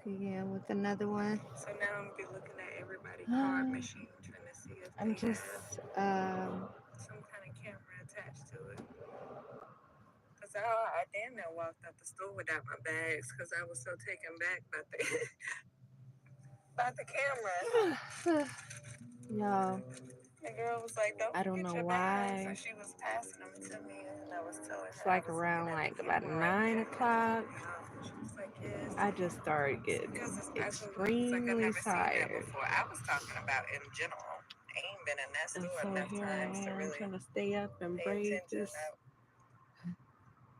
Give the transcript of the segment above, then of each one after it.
again with another one. So now I'm gonna be looking at everybody's card machine, trying to see if I'm they just have some kind of camera attached to it. Cause I damn near walked out the store without my bags, cause I was so taken back by the by the camera. y'all. The girl was like, "Don't I don't forget know your bags," why. and she was passing them to me, and I was telling It's her I like was looking around at the like about camera right 9 o'clock. there. She was like, "Yes." I just started Because getting it's special. It's like I extremely never seen that tired. before. I was talking about in general. I ain't been in that And store so enough here I times to am really trying to stay up and pay braid attention. this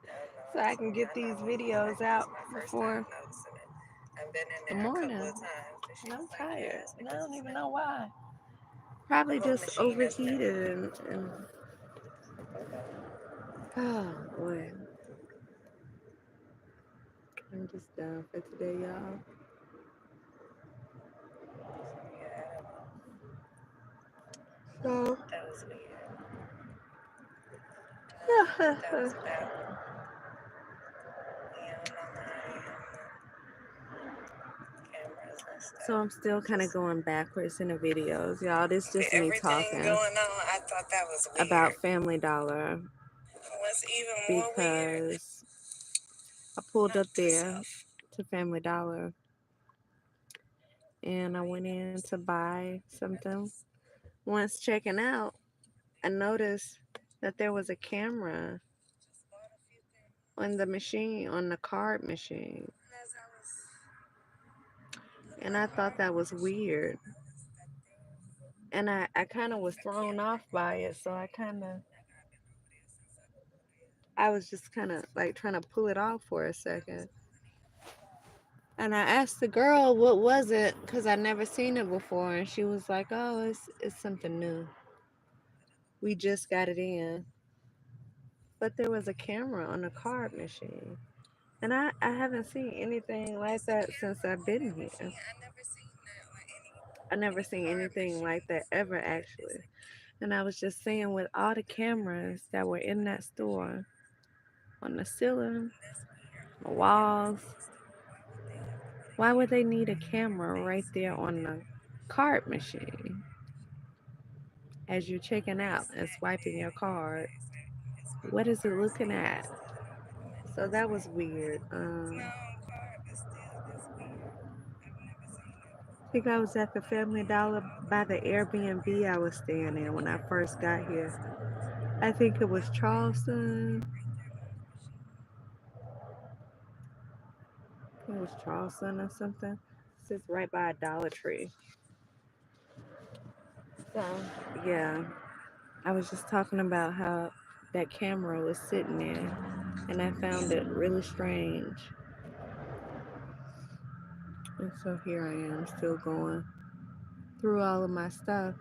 I know so I it's can get I these know videos it's out my first time before noticing it. I've been in the there a couple morning. of times, but she And I'm was like, tired. "Yes," And I because don't it's even new. know why. The Probably whole just machine is new. overheated and oh boy. I'm just done for today, y'all. Yeah, So that was weird. I don't know what that was about. Yeah, on my cameras and So stuff. I'm still kind of Just going backwards in the videos, y'all. This is just me everything talking going on. I thought that was about weird. Family Dollar What's even more weird? because I pulled Not up this there stuff. to Family Dollar and I went in to buy something. Once checking out, I noticed that there was a camera on the machine, on the card machine. As I was putting And my I thought card that in the was machine, I weird. noticed that there was And I kind of was a thrown camera off on by the it. So machine. I kind of, Like I've been over there since I've been over there. I was just kind of like trying to pull it off for a That was second. going in. And I asked the girl what was it because I never seen it before, and she was like, "Oh, it's something new. We just got it in." But there was a camera on the card machine, and I haven't seen anything like It's a that since camera I've on been that here. machine. I never seen that on I never any seen card anything like that machines. ever It's actually. a And I was just saying, with all the cameras that were in that store, on the ceiling, that's weird. the All the cameras walls, in the store. Why would they have to put a why would they camera need a in your camera right face there right on there the on the machine? card machine as you're checking Why out is and that swiping dead your in your card? face? It's from What the is it first looking day you at? still don't recommend So this that way. was weird. It's not on card, but still, that's weird. I've never seen that I before. think I was at the Family Dollar by the Airbnb I was staying in when I first got here. I think it was Why would you put Charleston. it right there on the machine? It was Charleston or something. This is right by a Dollar Tree. So yeah, I was just talking about how that camera was sitting there, and I found it really strange. And so here I am, still going through all of my stuff.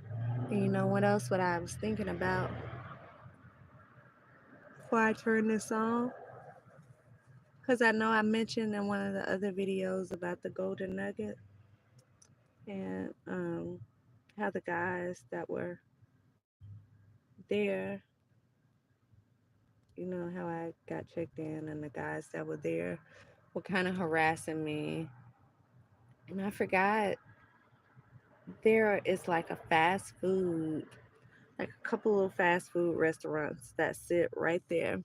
And you know what else? What I was thinking about before I turn this on? Because I know I mentioned in one of the other videos about the golden nugget and how the guys that were there, you know, how I got checked in and the guys that were there were kind of harassing me. And I forgot there is like a fast food, like a couple of fast food restaurants that sit right there,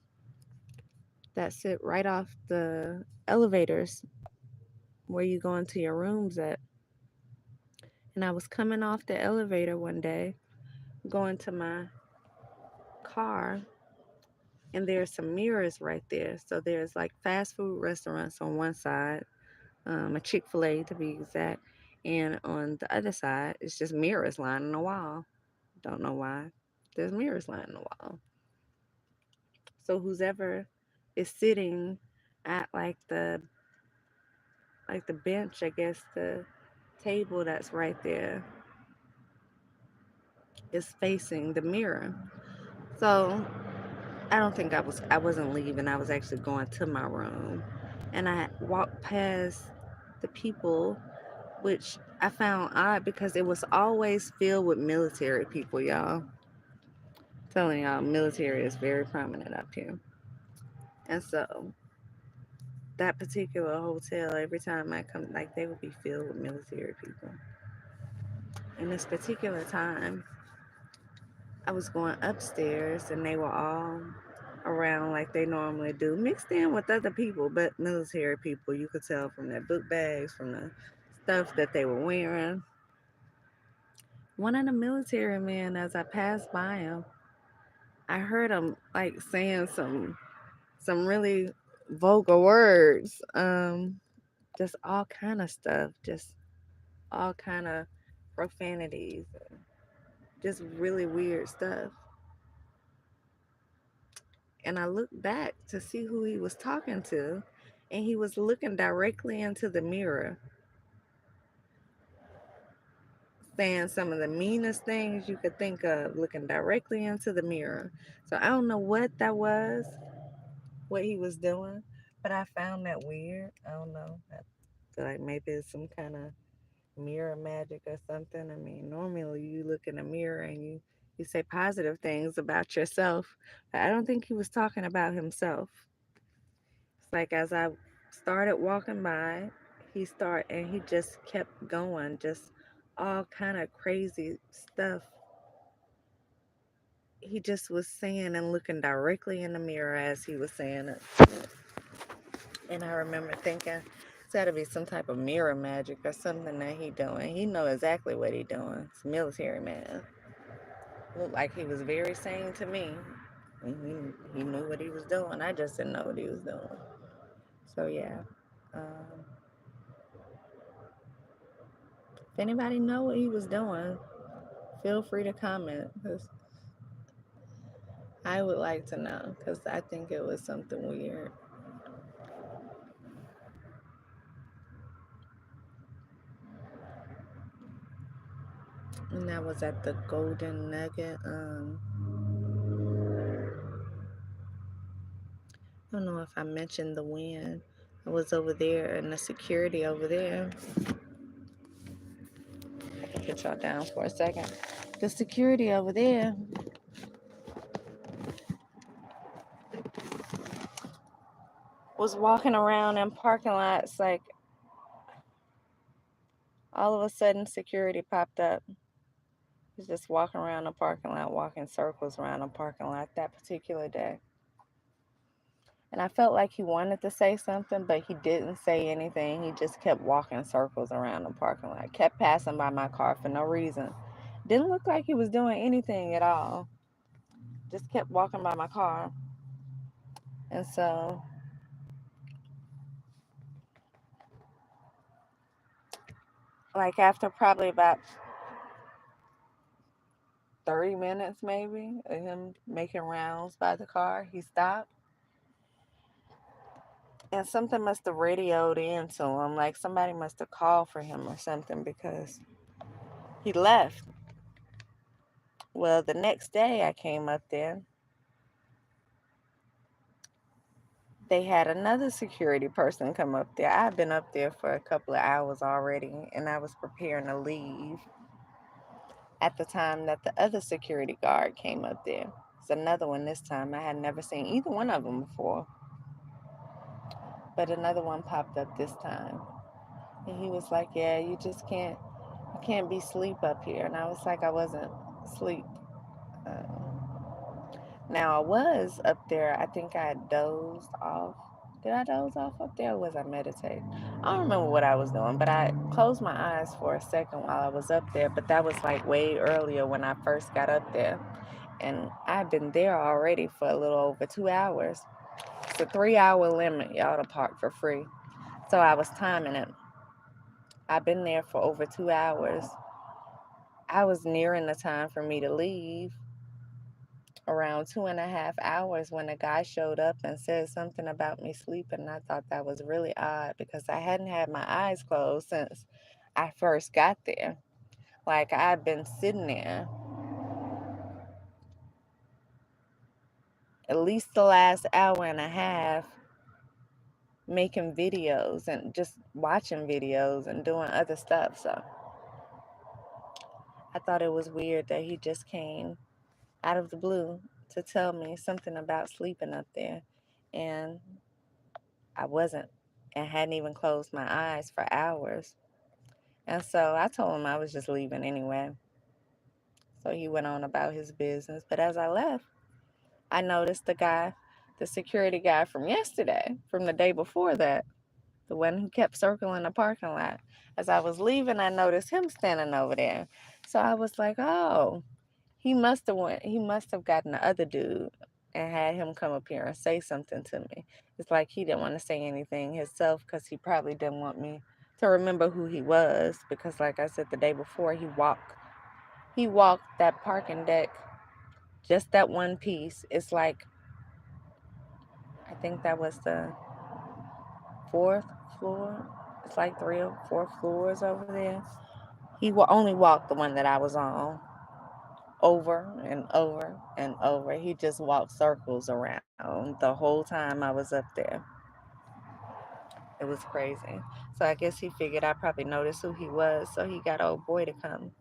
that sit right off the elevators where you go into your rooms at. And I was coming off the elevator one day, going to my car, and there's some mirrors right there. So there's like fast food restaurants on one side, a Chick-fil-A to be exact, and on the other side, it's just mirrors lining the wall. Don't know why. There's mirrors lining the wall. So who's ever is sitting at like the bench, I guess the table that's right there is facing the mirror. So I wasn't leaving. I was actually going to my room. And I walked past the people, which I found odd because it was always filled with military people, y'all. Telling y'all, military is very prominent up here. And so that particular hotel, every time I come, like they would be filled with military people. And this particular time, I was going upstairs and they were all around like they normally do, mixed in with other people, but military people. You could tell from their book bags, from the stuff that they were wearing. One of the military men, as I passed by him, I heard him like saying some really vulgar words, just all kind of stuff, just all kind of profanities, just really weird stuff. And I looked back to see who he was talking to, and he was looking directly into the mirror, saying some of the meanest things you could think of, looking directly into the mirror. So I don't know what that was, what he was doing, but I found that weird. I don't know. I feel like maybe it's some kind of mirror magic or something. I mean, normally you look in the mirror and you say positive things about yourself, but I don't think he was talking about himself. It's like as I started walking by, he just kept going, just all kind of crazy stuff. He just was saying and looking directly in the mirror as he was saying it. And I remember thinking, it's got to be some type of mirror magic or something that he doing. He know exactly what he doing. It's a military man. Looked like he was very sane to me. He knew what he was doing. I just didn't know what he was doing. So yeah. Um, if anybody know what he was doing, feel free to comment because I would like to know because I think it was something weird. And that was at the Golden Nugget. I don't know if I mentioned the wind. I was over there and the security over there. I can put y'all down for a second. The security over there was walking around in parking lots like all of a sudden security popped up. He was just walking around the parking lot, walking circles around the parking lot that particular day. And I felt like he wanted to say something, but he didn't say anything. He just kept walking circles around the parking lot, kept passing by my car for no reason. Didn't look like he was doing anything at all. Just kept walking by my car. And so, like, after probably about 30 minutes, maybe, of him making rounds by the car, he stopped. And something must have radioed into him. Like, somebody must have called for him or something because he left. Well, the next day I came up there, they had another security person come up there. I've been up there for a couple of hours already, and I was preparing to leave at the time that the other security guard came up there. It's another one this time. I had never seen either one of them before, but another one popped up this time. And he was like, "Yeah, you can't be asleep up here." And I was like, I wasn't asleep. Now I was up there. I think I dozed off. Did I doze off up there or was I meditating? I don't remember what I was doing, but I closed my eyes for a second while I was up there. But that was like way earlier when I first got up there. And I've been there already for a little over 2 hours. It's a 3 hour limit, y'all, to park for free. So I was timing it. I've been there for over 2 hours. I was nearing the time for me to leave around 2.5 hours when a guy showed up and said something about me sleeping. And I thought that was really odd because I hadn't had my eyes closed since I first got there. Like I'd been sitting there at least the last hour and a half making videos and just watching videos and doing other stuff. So I thought it was weird that he just came out of the blue to tell me something about sleeping up there. And I wasn't. and hadn't even closed my eyes for hours. And so I told him I was just leaving anyway. So he went on about his business. But as I left, I noticed the security guy from yesterday, from the day before that, the one who kept circling the parking lot. As I was leaving, I noticed him standing over there. So I was like, oh, he must have gotten the other dude and had him come up here and say something to me. It's like he didn't want to say anything himself because he probably didn't want me to remember who he was, because like I said the day before, he walked that parking deck, just that one piece. It's like, I think that was the fourth floor. It's like 3 or 4 floors over there. He will only walk the one that I was on over and over and over. He just walked circles around the whole time I was up there. It was crazy. So I guess he figured I probably noticed who he was, so he got old boy to come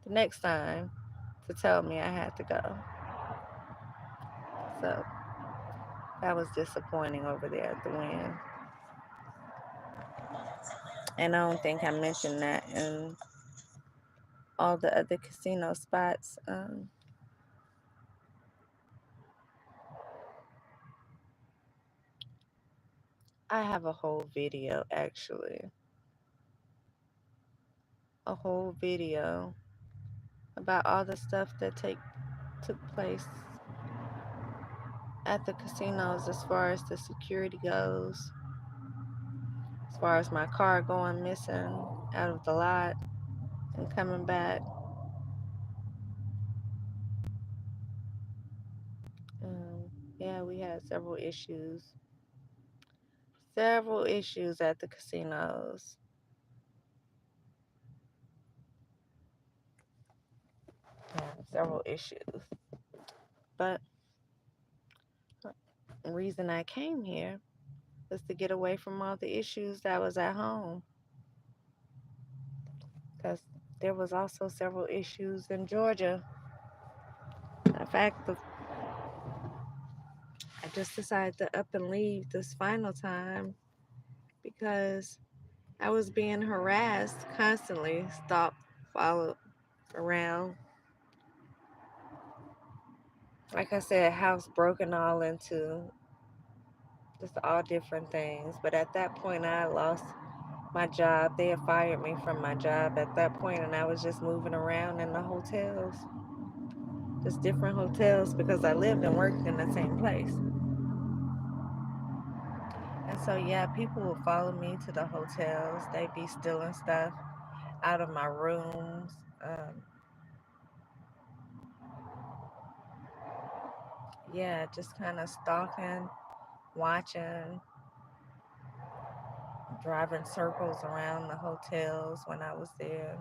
the next time to tell me I had to go. So that was disappointing over there at the Wynn. And I don't think I mentioned that in all the other casino spots. I have a whole video, actually, a whole video about all the stuff that took place at the casinos, as far as the security goes, as far as my car going missing out of the lot and coming back. Um, yeah, we had several issues at the casinos. Several issues. But the reason I came here was to get away from all the issues that was at home, because there was also several issues in Georgia. In fact, I just decided to up and leave this final time because I was being harassed constantly, stopped, followed around. Like I said, house broken all into, just all different things. But at that point, I lost my job. They had fired me from my job at that point, and I was just moving around in the hotels, just different hotels, because I lived and worked in the same place. And so, yeah, people would follow me to the hotels. They'd be stealing stuff out of my rooms. Yeah, just kind of stalking, watching, driving circles around the hotels when I was there.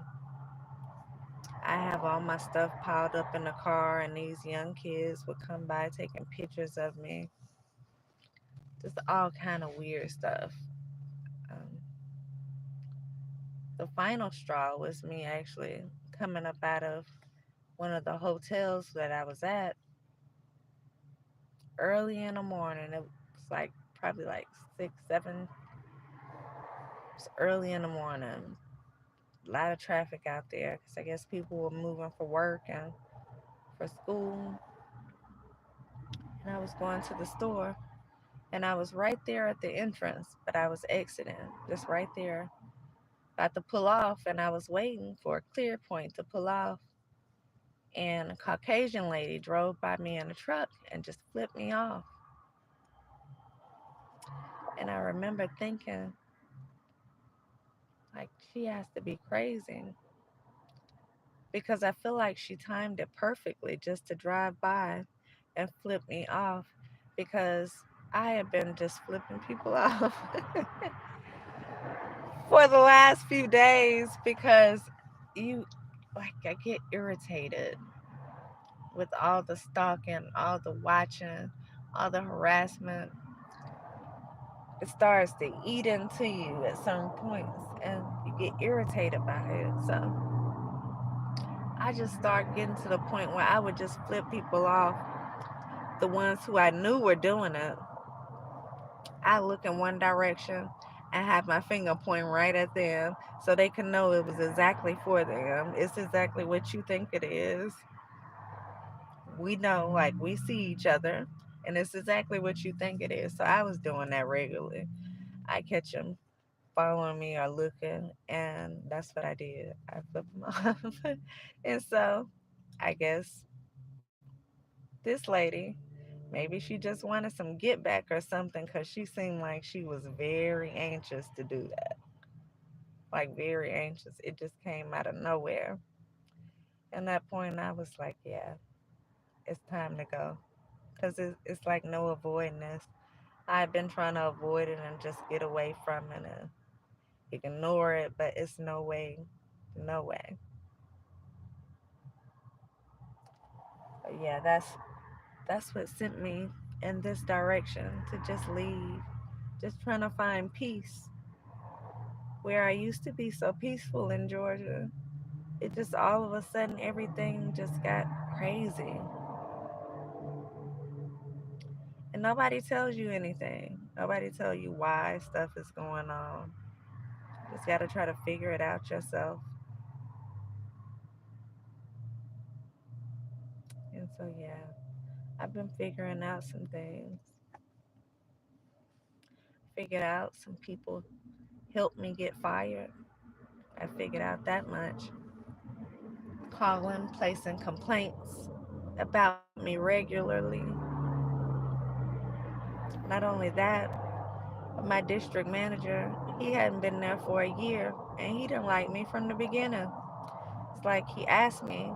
I have all my stuff piled up in the car, and these young kids would come by taking pictures of me. Just all kind of weird stuff. Um, the final straw was me actually coming up out of one of the hotels that I was at early in the morning. It was like probably like 6, 7. It was early in the morning. A lot of traffic out there because I guess people were moving for work and for school. And I was going to the store, and I was right there at the entrance, but I was exiting, just right there, about to pull off, and I was waiting for a clear point to pull off. And a Caucasian lady drove by me in a truck and just flipped me off. And I remember thinking, like, she has to be crazy, because I feel like she timed it perfectly just to drive by and flip me off, because I had been just flipping people off for the last few days, because you, like, I get irritated with all the stalking, all the watching, all the harassment. It starts to eat into you at certain points, and you get irritated by it. So I just started getting to the point where I would just flip people off. The ones who I knew were doing it, I look in one direction, I had my finger pointing right at them so they could know it was exactly for them. It's exactly what you think it is. We know, like, we see each other, and it's exactly what you think it is. So I was doing that regularly. I catch them following me or looking, and that's what I did. I flipped them off. And so I guess this lady, maybe she just wanted some get back or something because she seemed like she was very anxious to do that. Like, very anxious. It just came out of nowhere. And that point, I was like, yeah, it's time to go. Because it's like no avoiding this. I've been trying to avoid it and just get away from it and ignore it, but it's no way, no way. But yeah, that's what sent me in this direction to just leave, just trying to find peace where I used to be so peaceful in Georgia. It just all of a sudden everything just got crazy. And nobody tells you anything. Nobody tell you why stuff is going on. Just got to try to figure it out yourself. And so yeah, I've been figuring out some things. Figured out some people helped me get fired. I figured out that much. Calling, placing complaints about me regularly. Not only that, but my district manager, he hadn't been there for a year and he didn't like me from the beginning. It's like he asked me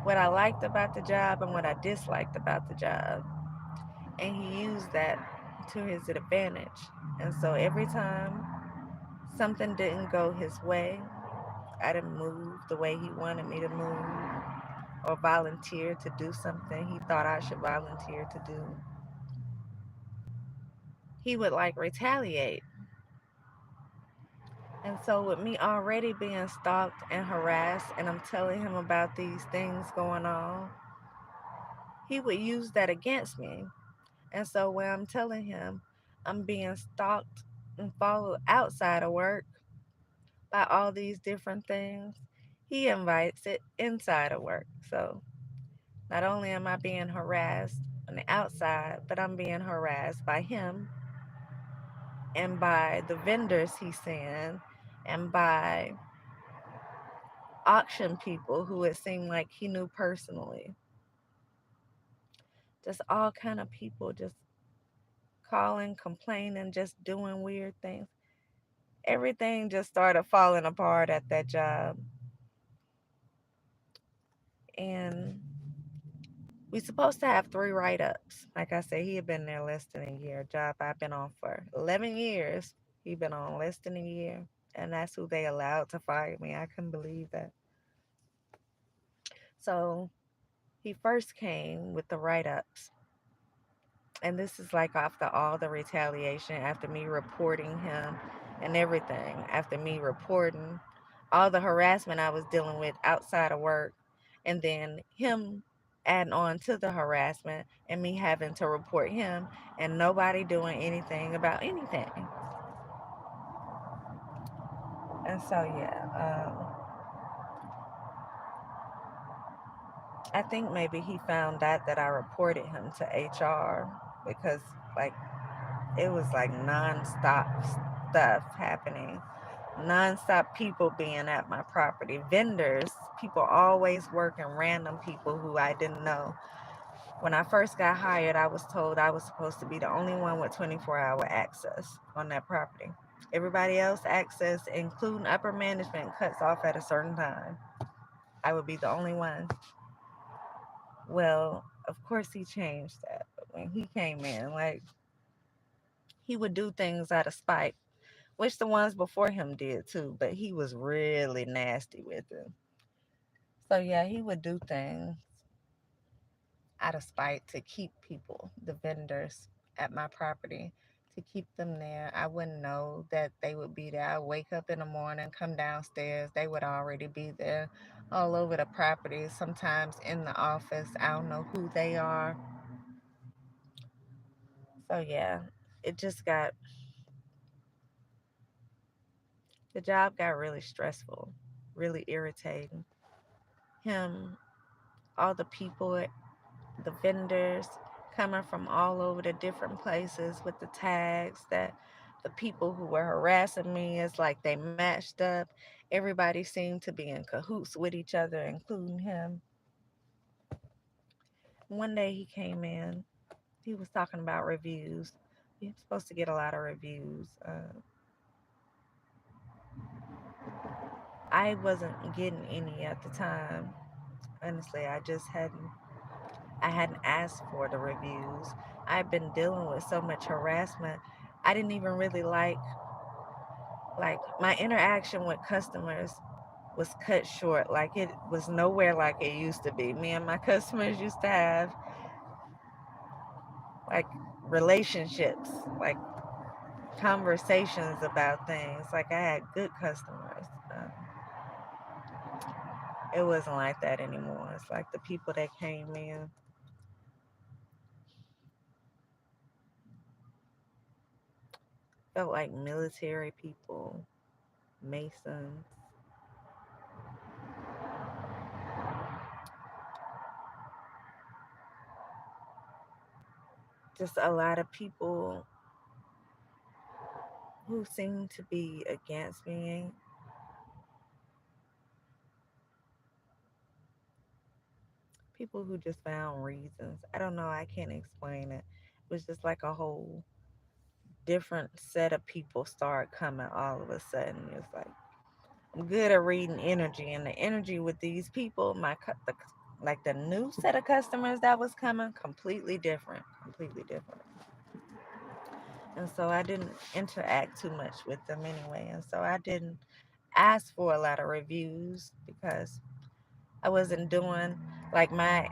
what I liked about the job and what I disliked about the job. And he used that to his advantage. And so every time something didn't go his way, I didn't move the way he wanted me to move or volunteer to do something he thought I should volunteer to do, he would like retaliate. And so, with me already being stalked and harassed, and I'm telling him about these things going on, he would use that against me. And so, when I'm telling him I'm being stalked and followed outside of work by all these different things, he invites it inside of work. So, not only am I being harassed on the outside, but I'm being harassed by him and by the vendors he's seeing and by auction people who it seemed like he knew personally. Just all kind of people just calling, complaining, just doing weird things. Everything just started falling apart at that job. And we supposed to have 3 write-ups. Like I said, he had been there less than a year. Job I've been on for 11 years. He been on less than a year. And that's who they allowed to fire me. I couldn't believe that. So he first came with the write-ups. And this is like after all the retaliation, after me reporting him and everything, after me reporting all the harassment I was dealing with outside of work, and then him adding on to the harassment and me having to report him and nobody doing anything about anything. And so, yeah, I think maybe he found out that I reported him to HR because, like, it was like nonstop stuff happening, nonstop people being at my property, vendors, people always working, random people who I didn't know. When I first got hired, I was told I was supposed to be the only one with 24-hour access on that property. Everybody else access, including upper management, cuts off at a certain time. I would be the only one. Well, of course he changed that. But when he came in, like, he would do things out of spite, which the ones before him did too, but he was really nasty with it. So yeah, he would do things out of spite to keep people, the vendors at my property, to keep them there. I wouldn't know that they would be there. I wake up in the morning, come downstairs, they would already be there all over the property, sometimes in the office. I don't know who they are. So yeah, it just got The job got really stressful, really irritating. Him, all the people, the vendors coming from all over the different places with the tags that the people who were harassing me is like they matched up. Everybody seemed to be in cahoots with each other, including him. One day he came in, he was talking about reviews. You're supposed to get a lot of reviews. I wasn't getting any at the time. Honestly, I hadn't asked for the reviews. I've been dealing with so much harassment. I didn't even really like my interaction with customers was cut short. Like it was nowhere like it used to be. Me and my customers used to have like relationships, like conversations about things. Like I had good customers. It wasn't like that anymore. It's like the people that came in felt like military people, masons, just a lot of people who seemed to be against me. People who just found reasons. I don't know. I can't explain it. It was just like a whole different set of people started coming all of a sudden. It's like I'm good at reading energy, and the energy with these people, like the new set of customers that was coming, completely different. And so I didn't interact too much with them anyway, and so I didn't ask for a lot of reviews because I wasn't doing like my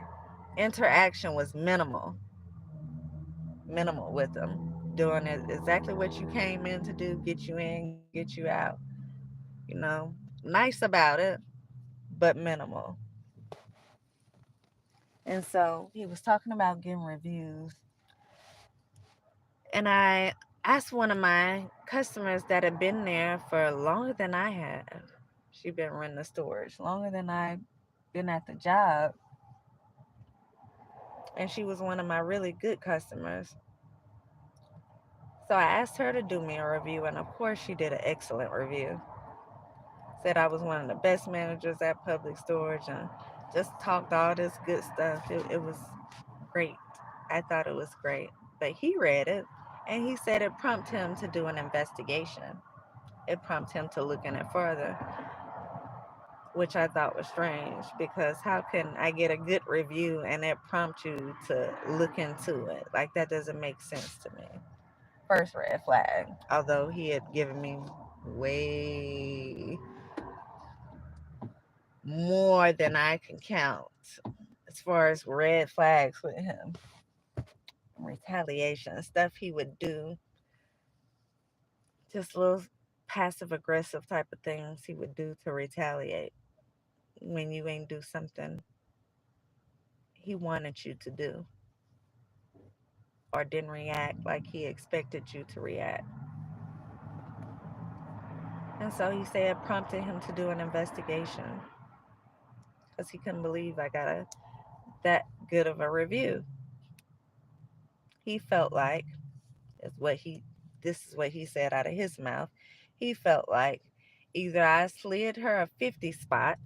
interaction was minimal with them, doing it exactly what you came in to do, get you in, get you out, you know, nice about it, but minimal. And so he was talking about getting reviews, and I asked one of my customers that had been there for longer than I had. She'd been running the storage longer than I'd been at the job, and she was one of my really good customers. So I asked her to do me a review, and of course, she did an excellent review. Said I was one of the best managers at Public Storage and just talked all this good stuff. It was great. I thought it was great. But he read it and he said it prompted him to do an investigation. It prompted him to look in it further, which I thought was strange because how can I get a good review and it prompt you to look into it? Like that doesn't make sense to me. First red flag. Although he had given me way more than I can count as far as red flags with him, retaliation, stuff he would do, just little passive aggressive type of things he would do to retaliate when you ain't do something he wanted you to do or didn't react like he expected you to react. And so he said it prompted him to do an investigation because he couldn't believe I got that good of a review. He felt like is what he this is what he said out of his mouth. He felt like either I slid her a 50 spot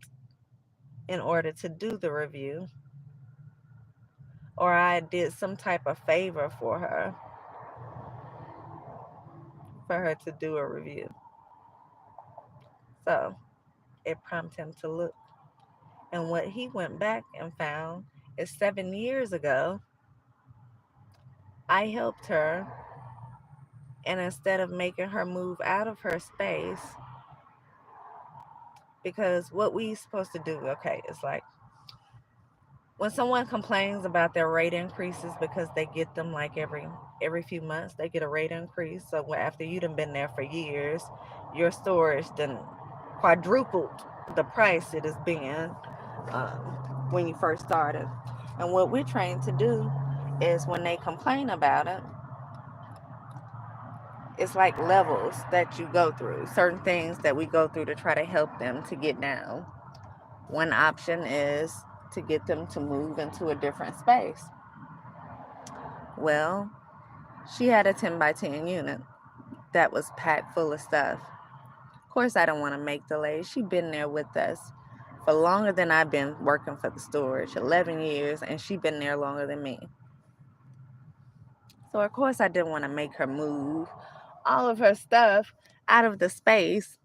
in order to do the review or I did some type of favor for her to do a review. So it prompted him to look. And what he went back and found is 7 years ago, I helped her. And instead of making her move out of her space, because what we supposed to do, okay, it's like when someone complains about their rate increases because they get them like every few months they get a rate increase. So after you done been there for years, your storage done quadrupled the price it has been when you first started. And what we're trained to do is when they complain about it, It's like levels that you go through, certain things that we go through to try to help them to get down. One option is to get them to move into a different space. Well, she had a 10 by 10 unit that was packed full of stuff. Of course, I don't want to make delays. She's been there with us for longer than I've been working for the storage, 11 years, and she's been there longer than me. So, of course, I didn't want to make her move all of her stuff out of the space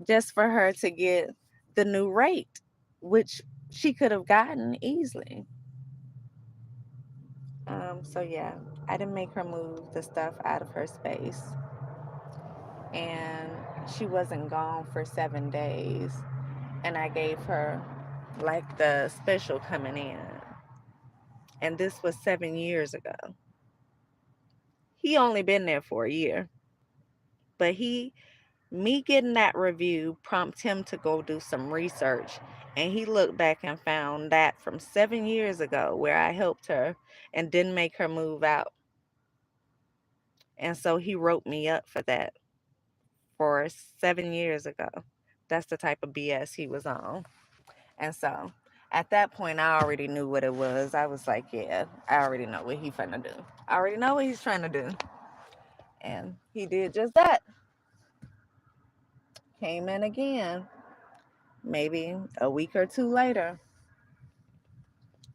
just for her to get the new rate, which she could have gotten easily. So yeah, I didn't make her move the stuff out of her space. And she wasn't gone for 7 days. And I gave her like the special coming in. And this was 7 years ago. He only been there for a year. But me getting that review prompted him to go do some research. And he looked back and found that from 7 years ago where I helped her and didn't make her move out. And so he wrote me up for that for 7 years ago. That's the type of BS he was on. And so at that point, I already knew what it was. I was like, yeah, I already know what he's finna do. I already know what he's trying to do. And he did just that. Came in again. Maybe a week or two later,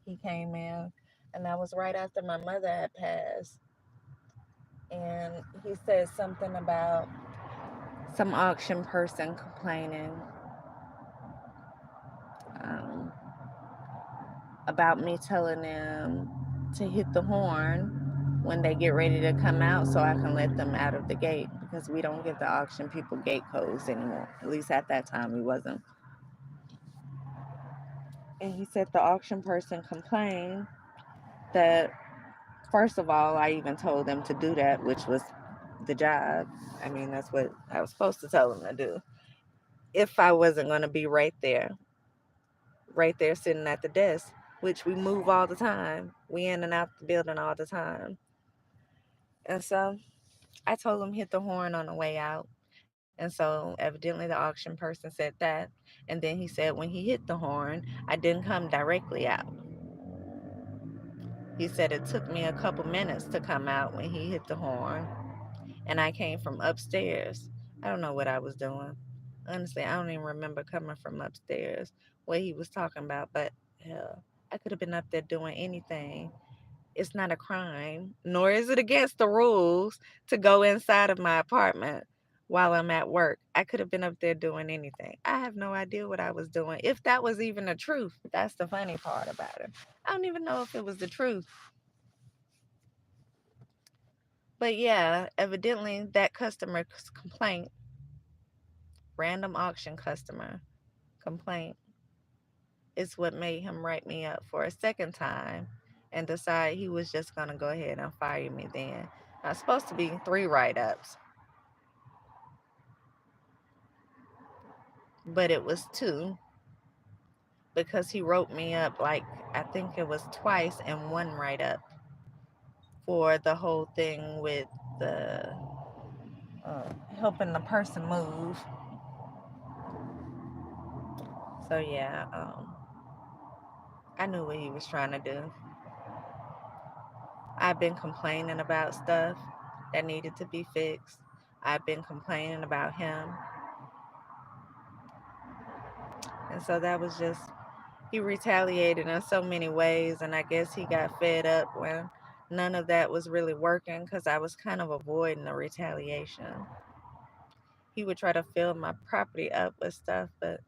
he came in. And that was right after my mother had passed. And he said something about some auction person complaining um, about me telling them to hit the horn when they get ready to come out so I can let them out of the gate because we don't give the auction people gate codes anymore. At least at that time we wasn't. And he said the auction person complained that first of all, I even told them to do that, which was the job. I mean, that's what I was supposed to tell them to do. If I wasn't going to be right there sitting at the desk, which we move all the time. We in and out the building all the time. And so I told him hit the horn on the way out. And so evidently the auction person said that. And then he said when he hit the horn, I didn't come directly out. He said it took me a couple minutes to come out when he hit the horn. And I came from upstairs. I don't know what I was doing. Honestly, I don't even remember coming from upstairs, what he was talking about, but hell, I could have been up there doing anything. It's not a crime, nor is it against the rules to go inside of my apartment while I'm at work. I could have been up there doing anything. I have no idea what I was doing. If that was even the truth, that's the funny part about it. I don't even know if it was the truth. But yeah, evidently that customer's complaint, random auction customer complaint, is what made him write me up for a second time and decide he was just going to go ahead and fire me then. Now, it's supposed to be 3 write ups, but it was 2 because he wrote me up like I think it was twice in one write up for the whole thing with the helping the person move. So yeah, I knew what he was trying to do. I've been complaining about stuff that needed to be fixed. I've been complaining about him. And so that was just, he retaliated in so many ways. And I guess he got fed up when none of that was really working because I was kind of avoiding the retaliation. He would try to fill my property up with stuff, but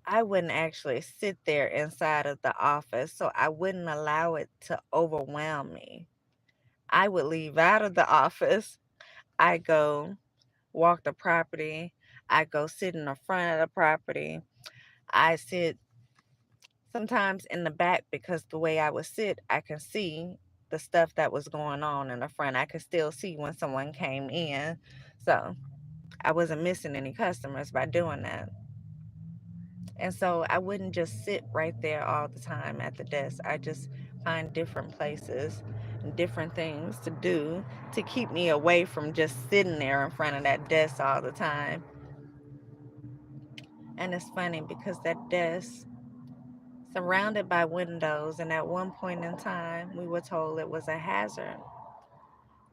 I wouldn't actually sit there inside of the office, so I wouldn't allow it to overwhelm me. I would leave out of the office. I go walk the property. I go sit in the front of the property. I sit sometimes in the back because the way I would sit, I can see the stuff that was going on in the front. I could still see when someone came in. So I wasn't missing any customers by doing that. And so I wouldn't just sit right there all the time at the desk. I just find different places and different things to do to keep me away from just sitting there in front of that desk all the time. And it's funny because that desk, surrounded by windows, and at one point in time, we were told it was a hazard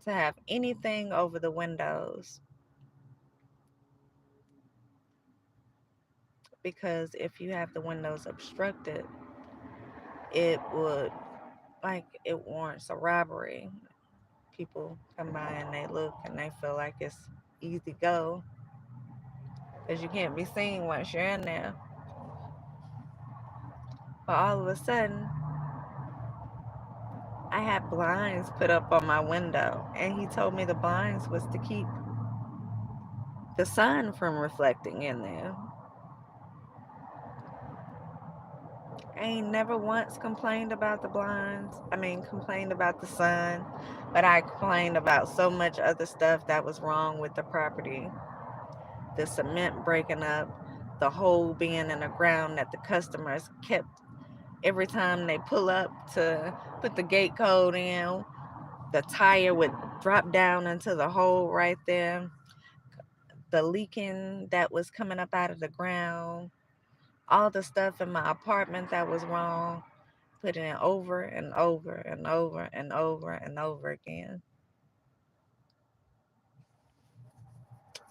to have anything over the windows because if you have the windows obstructed, it would, like, it warrants a robbery. People come by and they look and they feel like it's easy go because you can't be seen once you're in there. But all of a sudden, I had blinds put up on my window, and he told me the blinds was to keep the sun from reflecting in there. I ain't never once complained about the blinds. I mean, complained about the sun, but I complained about so much other stuff that was wrong with the property. The cement breaking up, the hole being in the ground that the customers kept every time they pull up to put the gate code in, the tire would drop down into the hole right there. The leaking that was coming up out of the ground, all the stuff in my apartment that was wrong, putting it over and over and over and over and over again.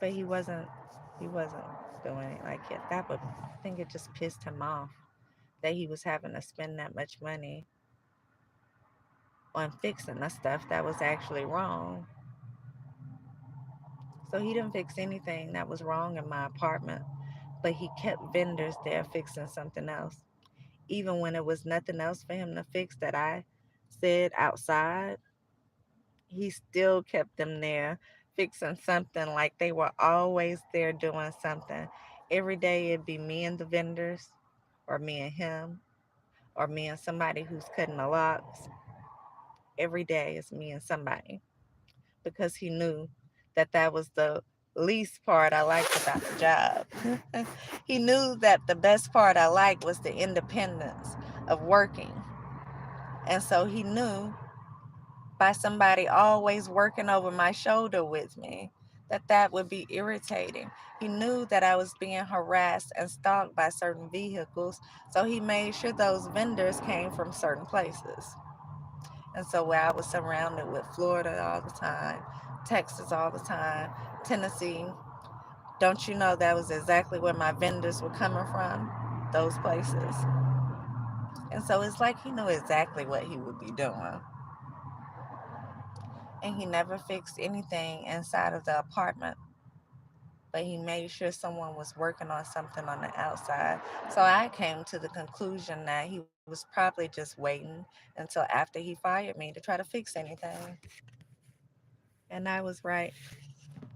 But he wasn't doing it like it. That would, I think it just pissed him off that he was having to spend that much money on fixing the stuff that was actually wrong. So he didn't fix anything that was wrong in my apartment, but he kept vendors there fixing something else. Even when it was nothing else for him to fix that I said outside, he still kept them there fixing something, like they were always there doing something. Every day it'd be me and the vendors, or me and him, or me and somebody who's cutting the locks. Every day it's me and somebody because he knew that that was the least part I liked about the job. He knew that the best part I liked was the independence of working. And so he knew by somebody always working over my shoulder with me that that would be irritating. He knew that I was being harassed and stalked by certain vehicles, so he made sure those vendors came from certain places. And so where I was surrounded with Florida all the time, Texas all the time, Tennessee, don't you know that was exactly where my vendors were coming from? Those places. And so it's like he knew exactly what he would be doing. And he never fixed anything inside of the apartment, but he made sure someone was working on something on the outside. So I came to the conclusion that he was probably just waiting until after he fired me to try to fix anything. And I was right,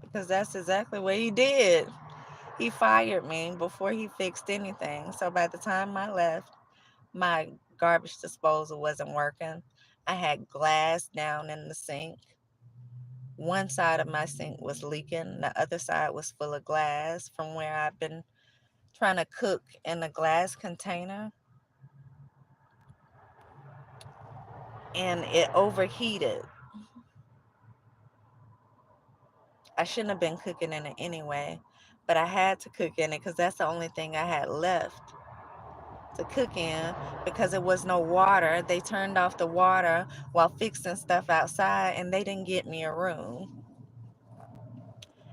because that's exactly what he did. He fired me before he fixed anything. So by the time I left, my garbage disposal wasn't working. I had glass down in the sink. One side of my sink was leaking, the other side was full of glass from where I've been trying to cook in a glass container, and it overheated. I shouldn't have been cooking in it anyway, but I had to cook in it because that's the only thing I had left to cook in because there was no water. They turned off the water while fixing stuff outside, and they didn't get me a room.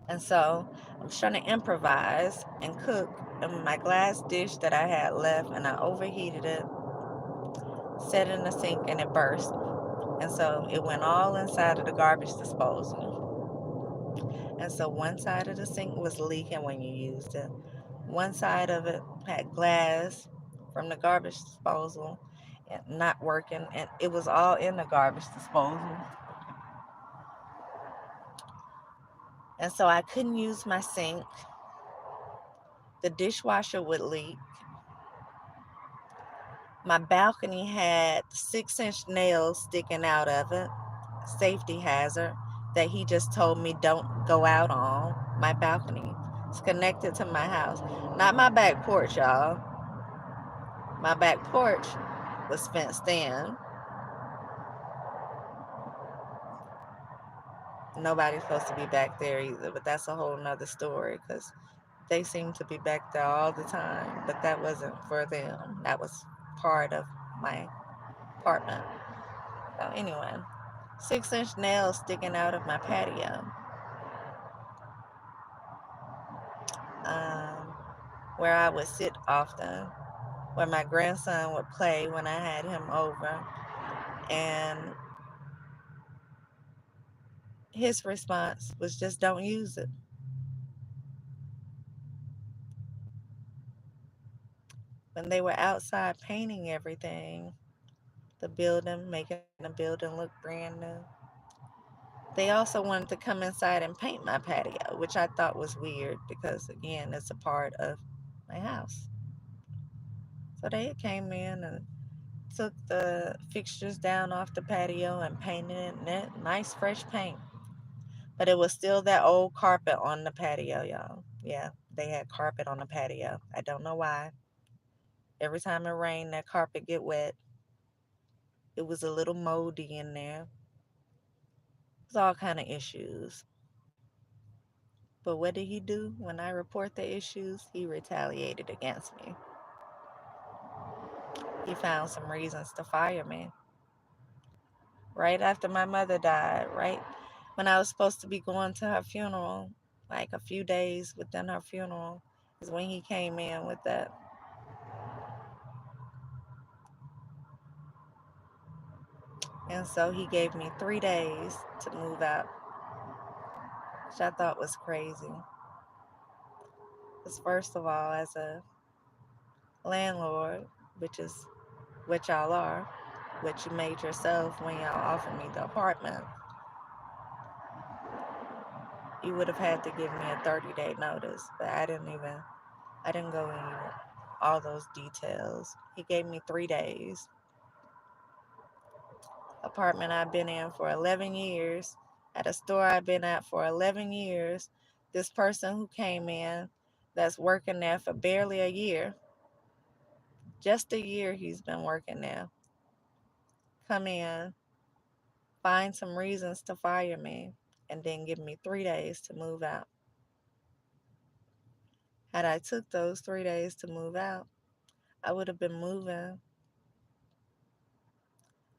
And so I'm trying to improvise and cook in my glass dish that I had left, and I overheated it, set it in the sink, and it burst. And so it went all inside of the garbage disposal. And so one side of the sink was leaking when you used it. One side of it had glass from the garbage disposal and not working, and it was all in the garbage disposal. And so I couldn't use my sink. The dishwasher would leak. My balcony had 6-inch nails sticking out of it, safety hazard that he just told me don't go out on. My balcony. It's connected to my house. Not my back porch, y'all. My back porch was fenced in. Nobody's supposed to be back there either, but that's a whole nother story because they seem to be back there all the time, but that wasn't for them. That was part of my apartment. So anyway, 6-inch nails sticking out of my patio, um, where I would sit often, where my grandson would play when I had him over. And his response was just don't use it. When they were outside painting everything, the building, making the building look brand new, they also wanted to come inside and paint my patio, which I thought was weird because, again, it's a part of my house. So they came in and took the fixtures down off the patio and painted it nice, fresh paint. But it was still that old carpet on the patio, y'all. Yeah, they had carpet on the patio. I don't know why. Every time it rained, that carpet get wet. It was a little moldy in there. There's all kind of issues. But what did he do when I report the issues? He retaliated against me. He found some reasons to fire me. Right after my mother died, right when I was supposed to be going to her funeral, like a few days within her funeral, is when he came in with that. And so he gave me 3 days to move out, which I thought was crazy. Because, first of all, as a landlord, which is what y'all are, what you made yourself when y'all offered me the apartment, you would have had to give me a 30-day notice. But I didn't go into all those details. He gave me 3 days. Apartment I've been in for 11 years, at a store I've been at for 11 years. This person who came in that's working there for barely a year, just a year he's been working there, come in, find some reasons to fire me, and then give me 3 days to move out. Had I took those 3 days to move out, I would have been moving.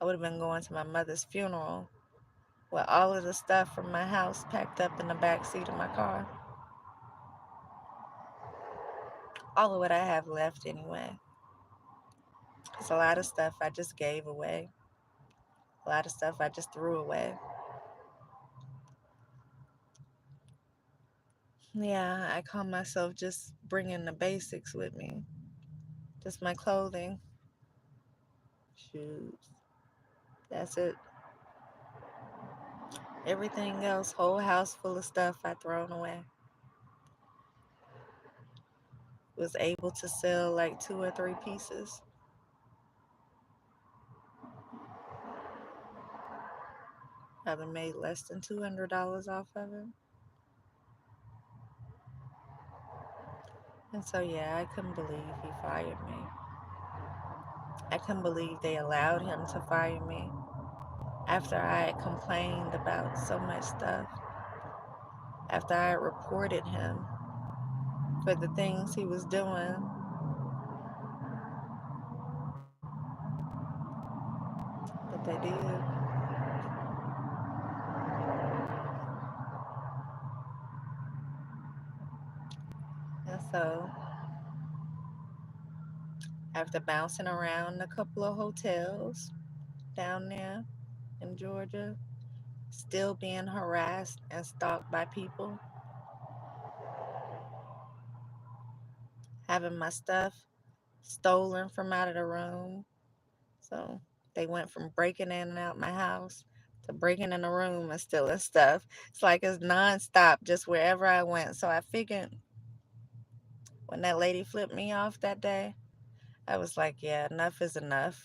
I would have been going to my mother's funeral with all of the stuff from my house packed up in the back seat of my car. All of what I have left anyway. It's a lot of stuff I just gave away. A lot of stuff I just threw away. Yeah, I call myself just bringing the basics with me. Just my clothing, shoes. That's it. Everything else, whole house full of stuff I thrown away. Was able to sell like 2 or 3 pieces. Probably made less than $200 off of it. And so, yeah, I couldn't believe he fired me. I couldn't believe they allowed him to fire me after I had complained about so much stuff, after I had reported him for the things he was doing. But they did. And so, after bouncing around a couple of hotels down there in Georgia, still being harassed and stalked by people, having my stuff stolen from out of the room. So they went from breaking in and out my house to breaking in the room and stealing stuff. It's like it's nonstop, just wherever I went. So I figured when that lady flipped me off that day, I was like, yeah, enough is enough.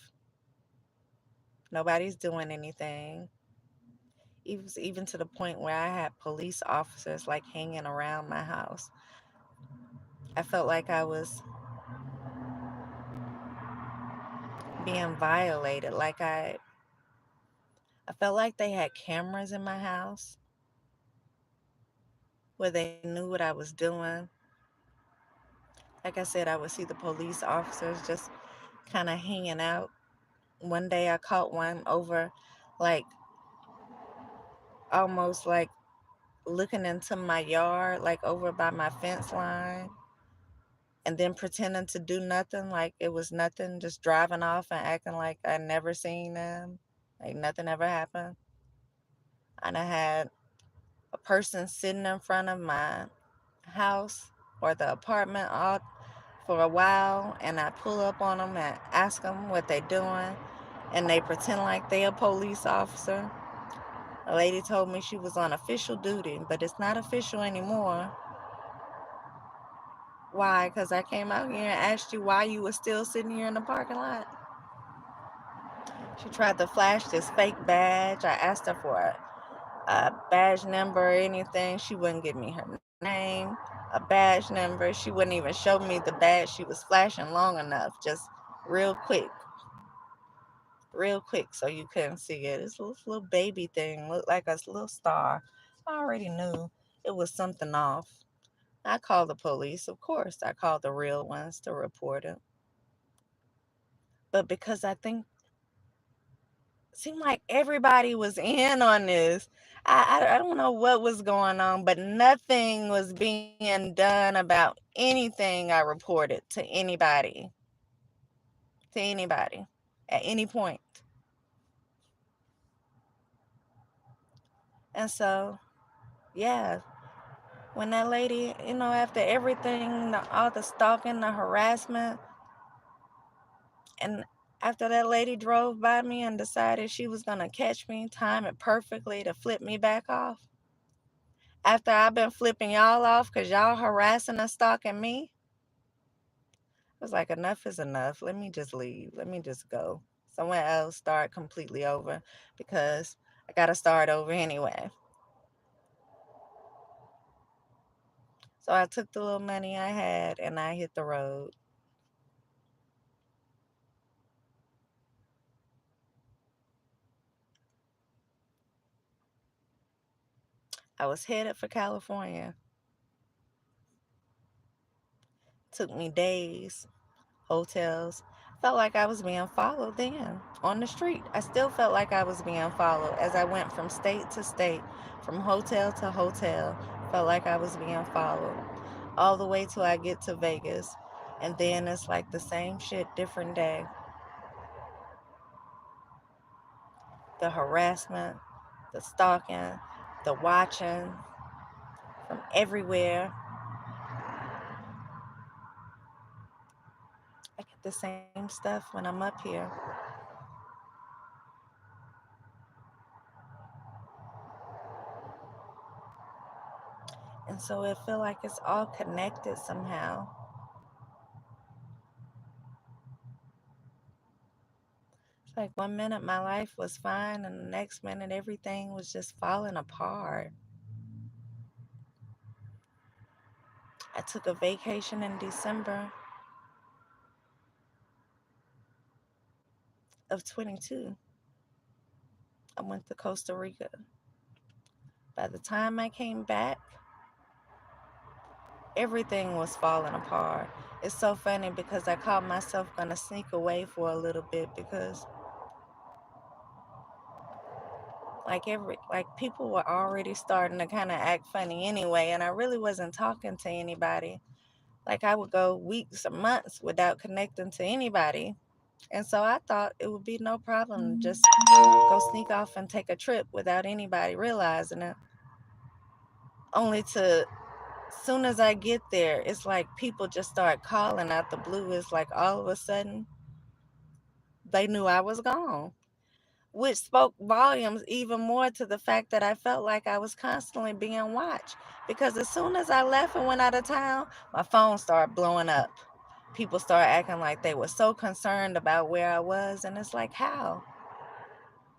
Nobody's doing anything. Even to the point where I had police officers like hanging around my house. I felt like I was being violated. I felt like they had cameras in my house where they knew what I was doing. Like I said, I would see the police officers just kind of hanging out. One day I caught one over, like, almost like looking into my yard, like over by my fence line, and then pretending to do nothing, like it was nothing, just driving off and acting like I never seen them, like nothing ever happened. And I had a person sitting in front of my house or the apartment all for a while, and I pull up on them and ask them what they doing, and they pretend like they a police officer. A lady told me she was on official duty, but it's not official anymore. Why? Because I came out here and asked you why you were still sitting here in the parking lot. She tried to flash this fake badge. I asked her for a badge number or anything. She wouldn't give me her name, a badge number. She wouldn't even show me the badge she was flashing long enough, just real quick, real quick, so you couldn't see it. This little baby thing looked like a little star. I already knew it was something off. I called the police, of course. I called the real ones to report it. But because I think seemed like everybody was in on this. I don't know what was going on, but nothing was being done about anything I reported to anybody, at any point. And so, yeah, when that lady, after everything, all the stalking, the harassment, and after that lady drove by me and decided she was going to catch me, time it perfectly to flip me back off. After I've been flipping y'all off because y'all harassing and stalking me, I was like, enough is enough. Let me just leave. Let me just go. Somewhere else, start completely over because I got to start over anyway. So I took the little money I had and I hit the road. I was headed for California. Took me days, hotels. Felt like I was being followed then on the street. I still felt like I was being followed as I went from state to state, from hotel to hotel. Felt like I was being followed all the way till I get to Vegas. And then it's like the same shit, different day. The harassment, the stalking, the watching from everywhere. I get the same stuff when I'm up here. And so it feel like it's all connected somehow. It's like one minute my life was fine and the next minute everything was just falling apart. I took a vacation in December of 22. I went to Costa Rica. By the time I came back, everything was falling apart. It's so funny because I caught myself gonna sneak away for a little bit because like people were already starting to kind of act funny anyway, and I really wasn't talking to anybody. Like I would go weeks or months without connecting to anybody. And so I thought it would be no problem to just go sneak off and take a trip without anybody realizing it. Only to soon as I get there, it's like people just start calling out the blue. It's like all of a sudden they knew I was gone, which spoke volumes even more to the fact that I felt like I was constantly being watched. Because as soon as I left and went out of town, my phone started blowing up. People started acting like they were so concerned about where I was. And it's like, how?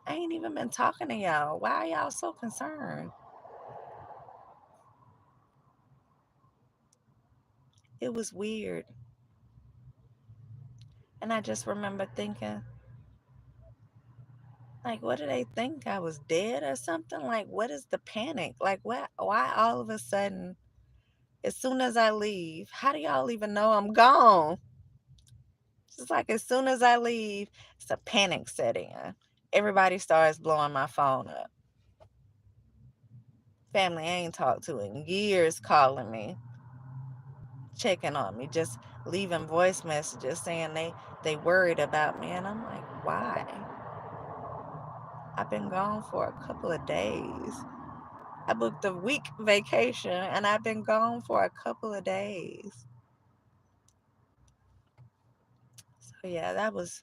I ain't even been talking to y'all. Why are y'all so concerned? It was weird. And I just remember thinking, Like, what do they think? I was dead or something? Like, what is the panic? Like, what? Why all of a sudden, as soon as I leave, how do y'all even know I'm gone? Just like as soon as I leave, it's a panic set in. Everybody starts blowing my phone up. Family I ain't talked to in years calling me, checking on me, just leaving voice messages saying they worried about me. And I'm like, why? I've been gone for a couple of days. I booked a week vacation and I've been gone for a couple of days. So yeah, that was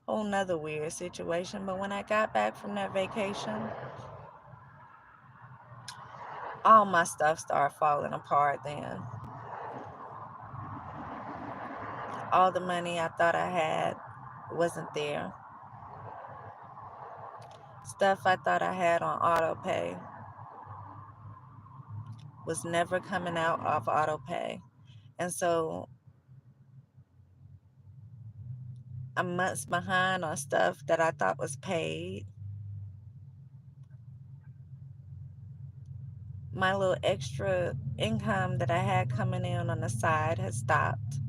a whole nother weird situation. But when I got back from that vacation, all my stuff started falling apart then. All the money I thought I had wasn't there. Stuff I thought I had on auto pay was never coming out off auto pay. And so I'm months behind on stuff that I thought was paid. My little extra income that I had coming in on the side has stopped.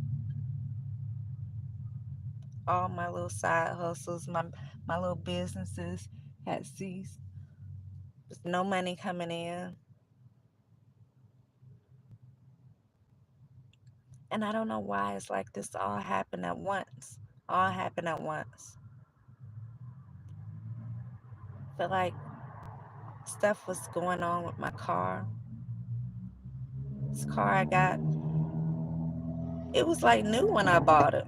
All my little side hustles, my little businesses had ceased. There's no money coming in. And I don't know why it's like this all happened at once. All happened at once. Feel like stuff was going on with my car. This car I got, it was like new when I bought it.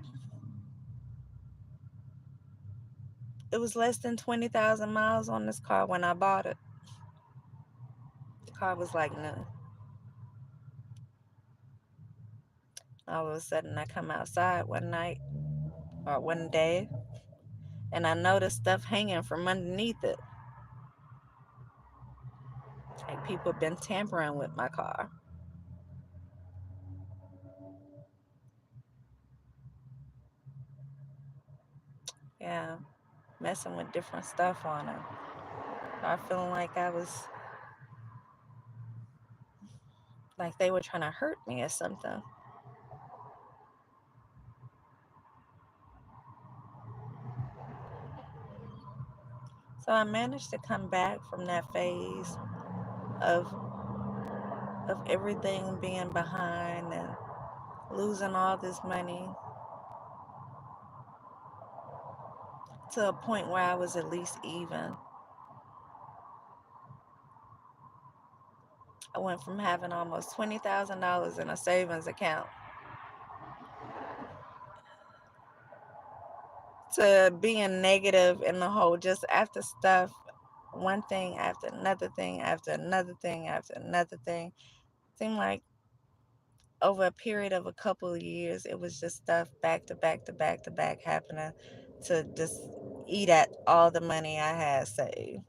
It was less than 20,000 miles on this car when I bought it. The car was like new. All of a sudden, I come outside one night or one day and I noticed stuff hanging from underneath it. Like people been tampering with my car. Yeah, messing with different stuff on it. I feeling like I was, like they were trying to hurt me or something. So I managed to come back from that phase of of everything being behind and losing all this money to a point where I was at least even. I went from having almost $20,000 in a savings account to being negative in the whole, just after stuff, one thing after another thing after another thing after another thing. Seemed like over a period of a couple of years, it was just stuff back to back to back to back happening to just eat at all the money I had saved.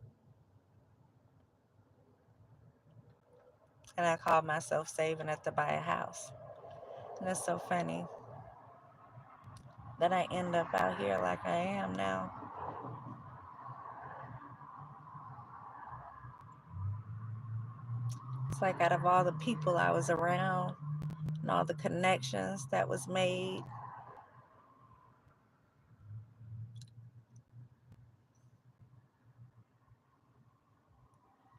And I called myself saving it to buy a house. And it's so funny that I end up out here like I am now. It's like out of all the people I was around and all the connections that was made,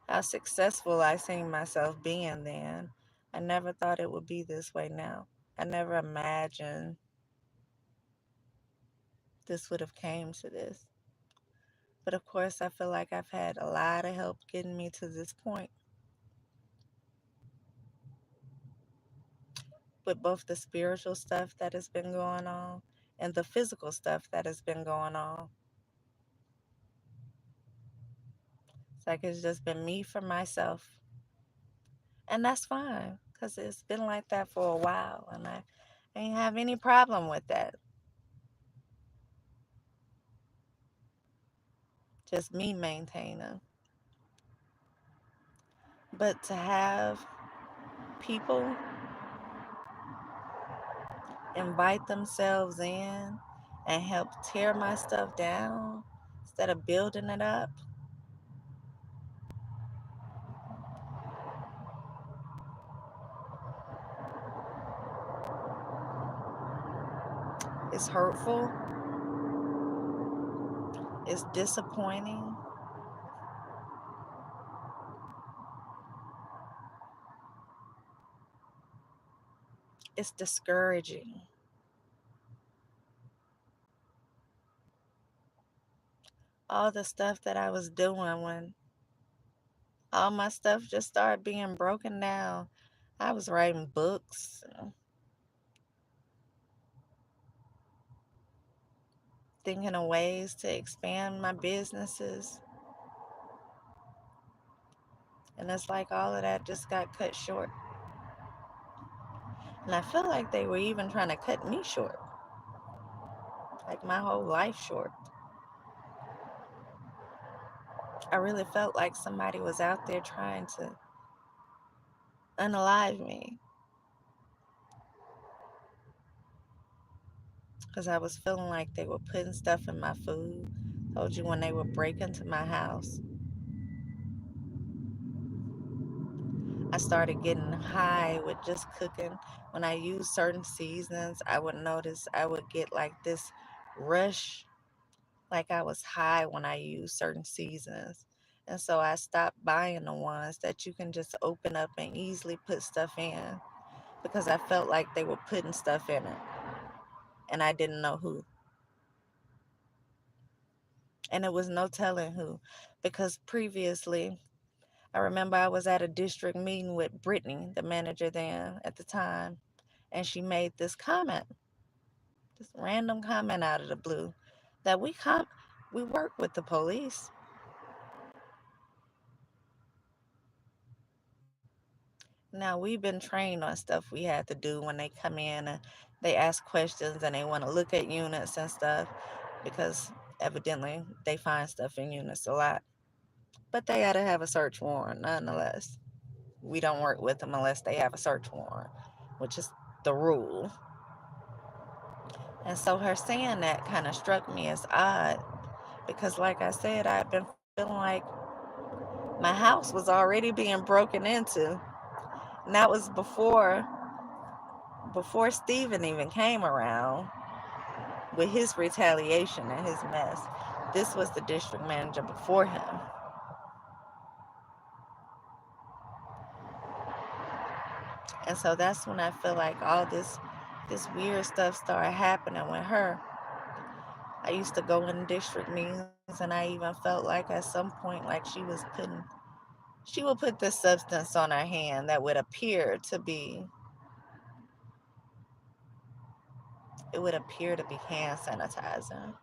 how successful I seen myself being then, I never thought it would be this way now. I never imagined this would have came to this. But of course, I feel like I've had a lot of help getting me to this point with both the spiritual stuff that has been going on and the physical stuff that has been going on. It's like it's just been me for myself. And that's fine because it's been like that for a while and I ain't have any problem with that. Just me maintaining. But to have people invite themselves in and help tear my stuff down, instead of building it up. It's hurtful. It's disappointing. It's discouraging. All the stuff that I was doing when all my stuff just started being broken down. I was writing books, thinking of ways to expand my businesses. And it's like all of that just got cut short. And I feel like they were even trying to cut me short, like my whole life short. I really felt like somebody was out there trying to unalive me because I was feeling like they were putting stuff in my food. Told you when they would break into my house, I started getting high with just cooking. When I used certain seasonings, I would notice I would get like this rush, like I was high when I used certain seasonings. And so I stopped buying the ones that you can just open up and easily put stuff in because I felt like they were putting stuff in it and I didn't know who. And it was no telling who because previously I remember I was at a district meeting with Brittany, the manager then at the time, and she made this comment, this random comment out of the blue, that we work with the police. Now we've been trained on stuff we had to do when they come in and they ask questions and they want to look at units and stuff because evidently they find stuff in units a lot. But they had to have a search warrant nonetheless. We don't work with them unless they have a search warrant, which is the rule. And so her saying that kind of struck me as odd because, like I said, I've been feeling like my house was already being broken into. And that was before Steven even came around with his retaliation and his mess. This was the district manager before him. And so that's when I feel like all this weird stuff started happening with her. I used to go in district meetings and I even felt like at some point like she would put this substance on her hand that would appear to be it would appear to be hand sanitizer.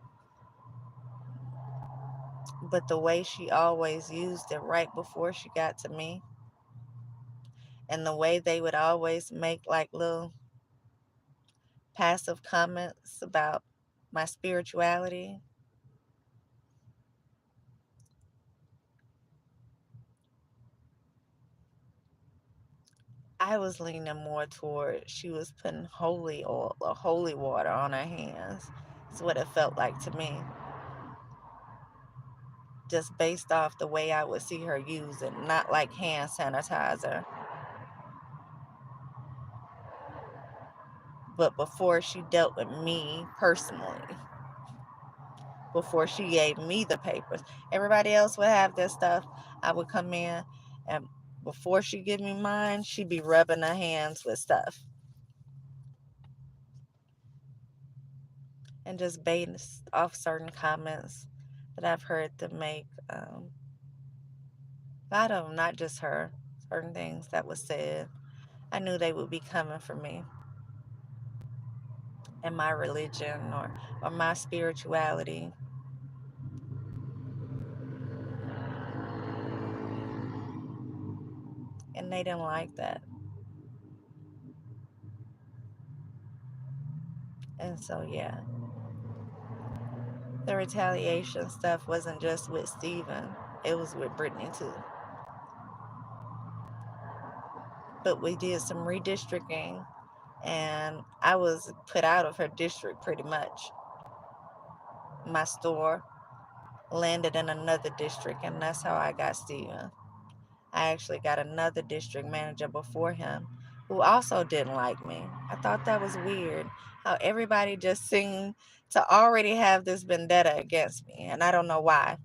But the way she always used it right before she got to me, and the way they would always make like little passive comments about my spirituality, I was leaning more toward she was putting holy oil or holy water on her hands. That's what it felt like to me. Just based off the way I would see her use it, not like hand sanitizer. But before she dealt with me personally, before she gave me the papers, everybody else would have their stuff. I would come in and before she give me mine, she'd be rubbing her hands with stuff and just based off certain comments that I've heard them make. A lot of them, not just her, certain things that was said. I knew they would be coming for me and my religion or my spirituality. And they didn't like that. And so, yeah, the retaliation stuff wasn't just with Steven, it was with Brittany too. But we did some redistricting, and I was put out of her district pretty much. My store. landed in another district, and that's how I got Steven. I actually got another district manager before him who also didn't like me. I thought that was weird how everybody just seemed to already have this vendetta against me, and I don't know why.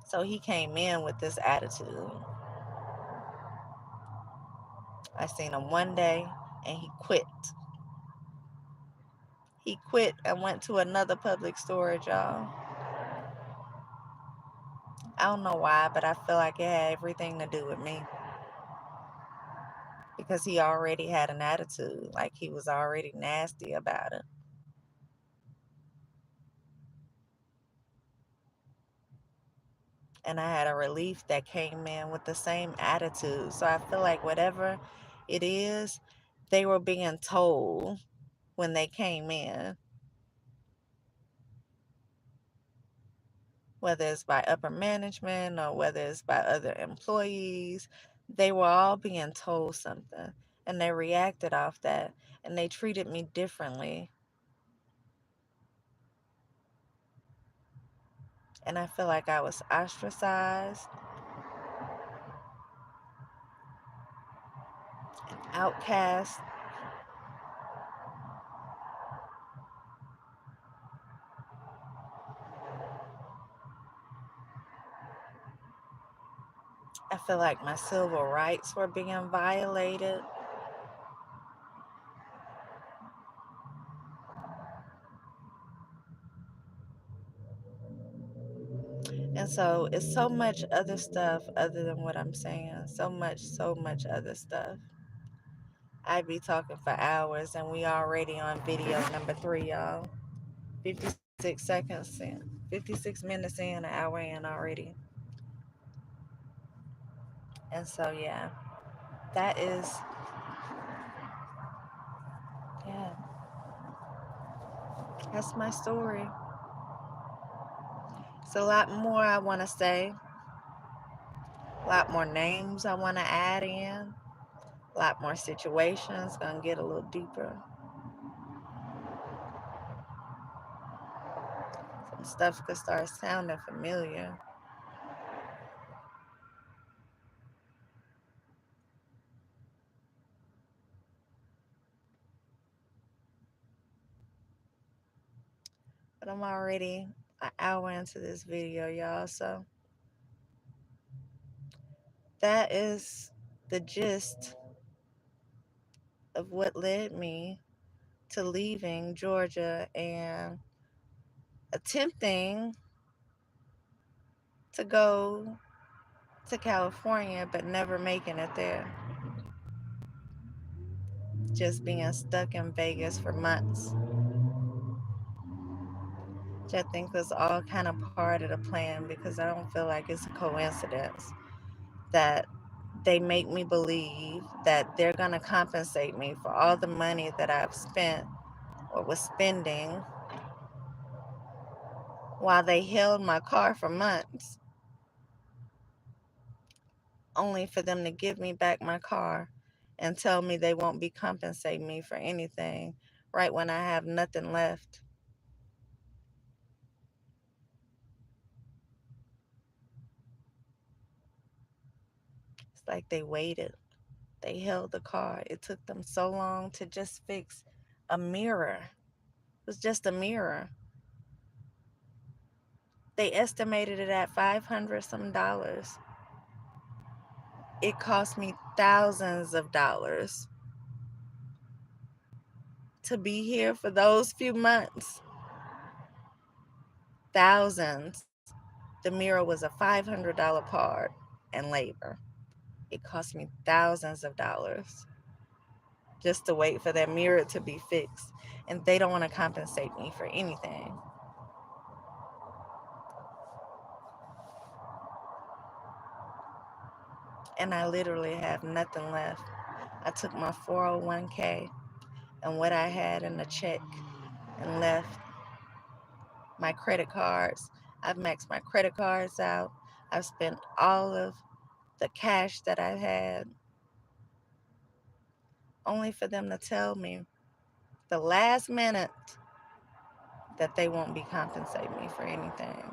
So he came in with this attitude. I seen him one day and he quit. He quit and went to another public storage, y'all. I don't know why, but I feel like it had everything to do with me because he already had an attitude, like he was already nasty about it. And I had a relief that came in with the same attitude. So I feel like whatever it is, they were being told when they came in, whether it's by upper management or whether it's by other employees, they were all being told something and they reacted off that and they treated me differently. And I feel like I was ostracized, outcast. I feel like my civil rights were being violated. And so it's so much other stuff other than what I'm saying. So much other stuff. I'd be talking for hours and we already on video number 3, y'all. 56 seconds in. 56 minutes in, an hour in already. And so yeah, that is yeah, that's my story. It's a lot more I wanna say, a lot more names I wanna add in, a lot more situations, gonna get a little deeper. Some stuff could start sounding familiar. But I'm already an hour into this video, y'all. So that is the gist of what led me to leaving Georgia and attempting to go to California, but never making it there. Just being stuck in Vegas for months, which I think was all kind of part of the plan because I don't feel like it's a coincidence that they make me believe that they're going to compensate me for all the money that I've spent or was spending while they held my car for months, only for them to give me back my car and tell me they won't be compensating me for anything right when I have nothing left. It's like they waited. They held the car. It took them so long to just fix a mirror. It was just a mirror. They estimated it at 500 some dollars. It cost me thousands of dollars to be here for those few months. Thousands. The mirror was a $500 part and labor. It cost me thousands of dollars just to wait for that mirror to be fixed. And they don't want to compensate me for anything. And I literally have nothing left. I took my 401k and what I had in the check and left my credit cards. I've maxed my credit cards out. I've spent all of the cash that I had, only for them to tell me the last minute that they won't be compensating me for anything.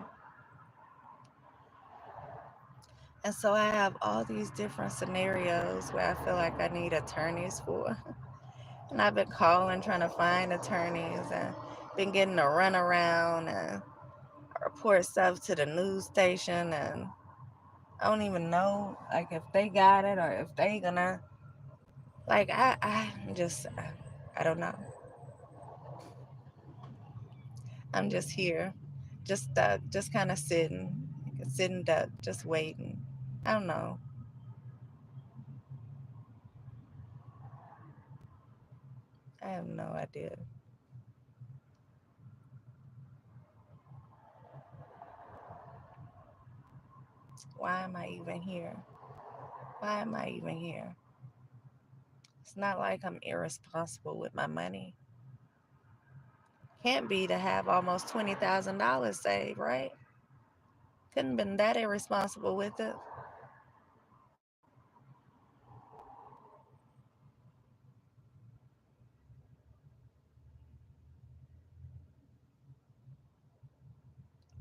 And so I have all these different scenarios where I feel like I need attorneys for. And I've been calling trying to find attorneys and been getting a runaround and report stuff to the news station, and I don't even know like if they got it or if they gonna like I don't know. I'm just here, just stuck, just kind of sitting, like a sitting duck, just waiting. I don't know. I have no idea. Why am I even here? Why am I even here? It's not like I'm irresponsible with my money. Can't be to have almost $20,000 saved, right? Couldn't been that irresponsible with it.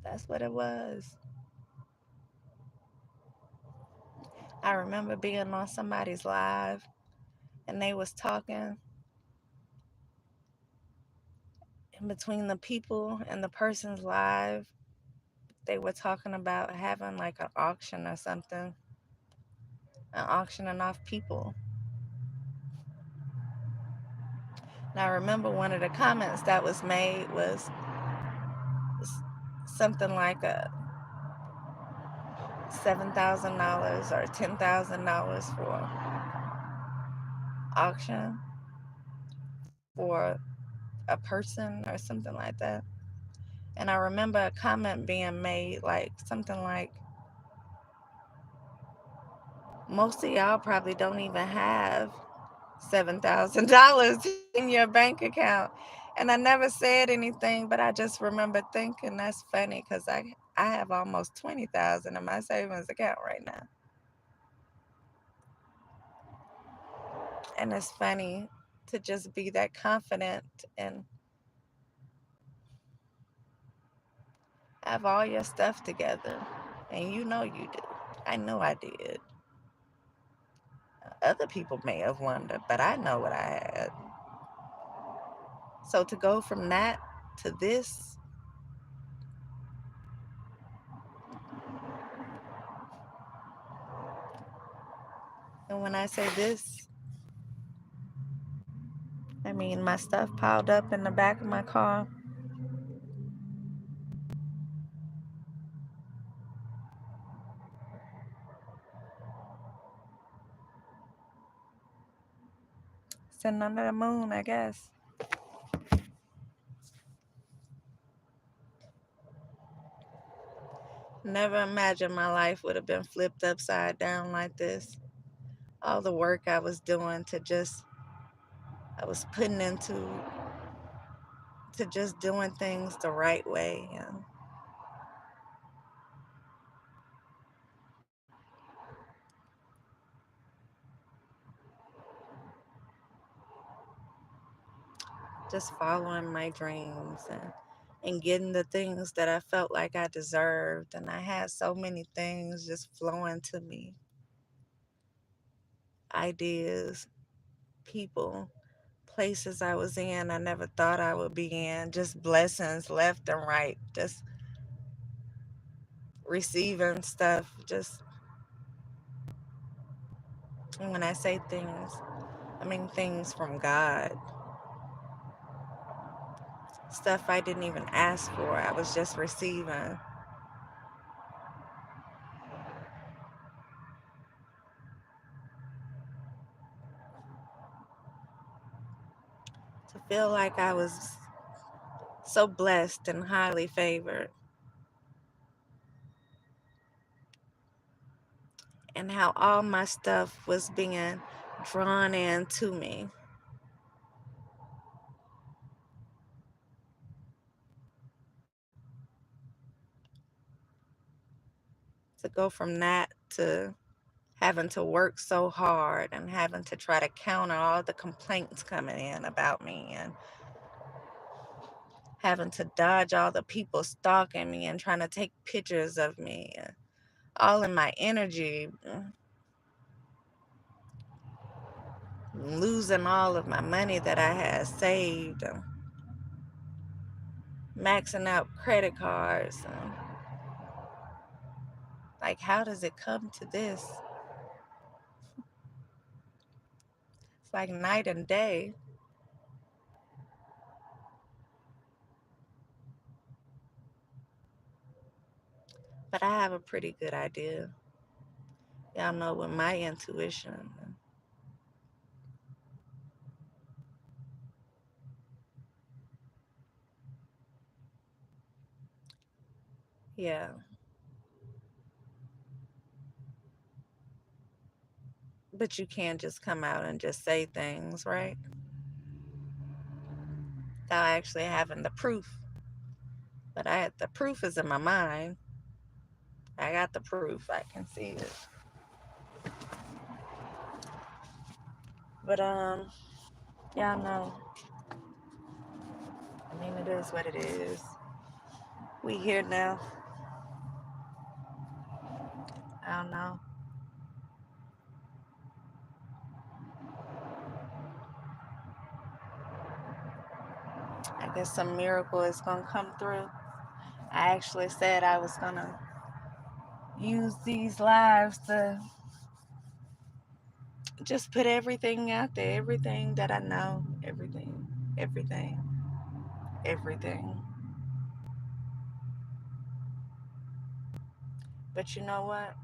That's what it was. I remember being on somebody's live and they was talking in between the people and the person's live. They were talking about having like an auction or something, and auctioning off people. And I remember one of the comments that was made was something like a $7,000 or $10,000 for auction for a person or something like that. And I remember a comment being made like something like, most of y'all probably don't even have $7,000 in your bank account. And I never said anything, but I just remember thinking that's funny because I have almost 20,000 in my savings account right now. And it's funny to just be that confident and have all your stuff together. And you know you do. I know I did. Other people may have wondered, but I know what I had. So to go from that to this, and when I say this, I mean my stuff piled up in the back of my car. Sitting under the moon, I guess. Never imagined my life would have been flipped upside down like this. All the work I was doing I was putting into to just doing things the right way and just following my dreams and getting the things that I felt like I deserved. And I had so many things just flowing to me, ideas, people, places I was in I never thought I would be in, just blessings left and right, just receiving stuff. Just when I say things, I mean things from God, stuff I didn't even ask for, I was just receiving. To feel like I was so blessed and highly favored, and how all my stuff was being drawn in to me. To go from that to having to work so hard and having to try to counter all the complaints coming in about me and having to dodge all the people stalking me and trying to take pictures of me, all in my energy, losing all of my money that I had saved, maxing out credit cards. Like, how does it come to this? It's like night and day. But I have a pretty good idea. Y'all know with my intuition. Yeah. But you can't just come out and just say things, right? Without actually having the proof. But the proof is in my mind. I got the proof. I can see it. But y'all know. I mean, it is what it is. We here now. I don't know. I guess some miracle is gonna come through. I actually said I was gonna use these lives to just put everything out there, everything that I know, everything, everything. But you know what?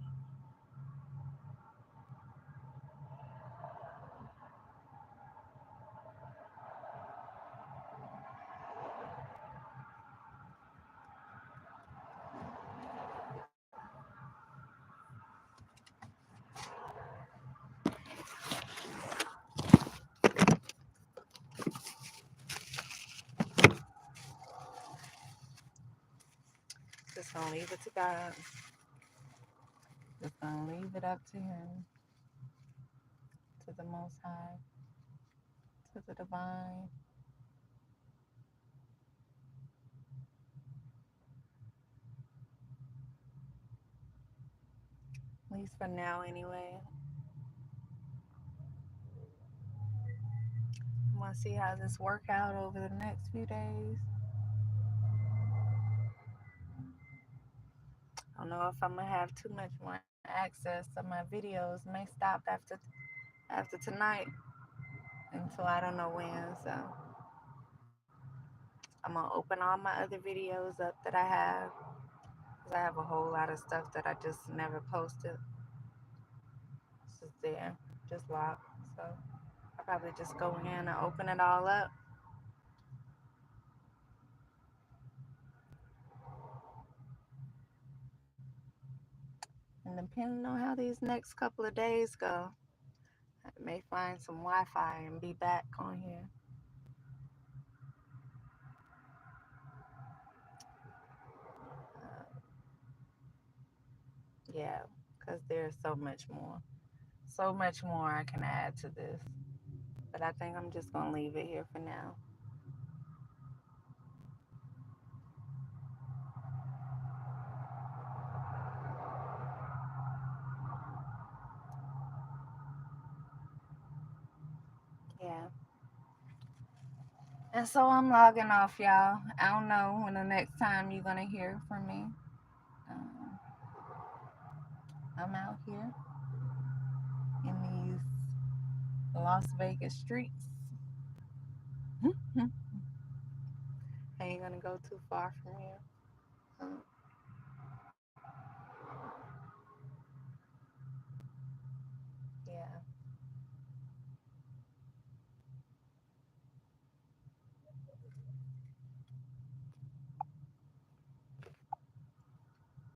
Just gonna leave it to God. Just gonna leave it up to Him, to the Most High, to the Divine. At least for now, anyway. I'm gonna see how this work out over the next few days. I don't know if I'm gonna have too much more access to my videos. May stop after tonight until I don't know when. So I'm gonna open all my other videos up that I have because I have a whole lot of stuff that I just never posted. It's just there, just locked. So I'll probably just go in and open it all up. And depending on how these next couple of days go, I may find some Wi-Fi and be back on here. Uh, yeah, because there's so much more I can add to this. But I think I'm just gonna leave it here for now. Yeah. And so I'm logging off, y'all. I don't know when the next time you're gonna hear from me. Um, I'm out here in these Las Vegas streets. I ain't gonna go too far from here.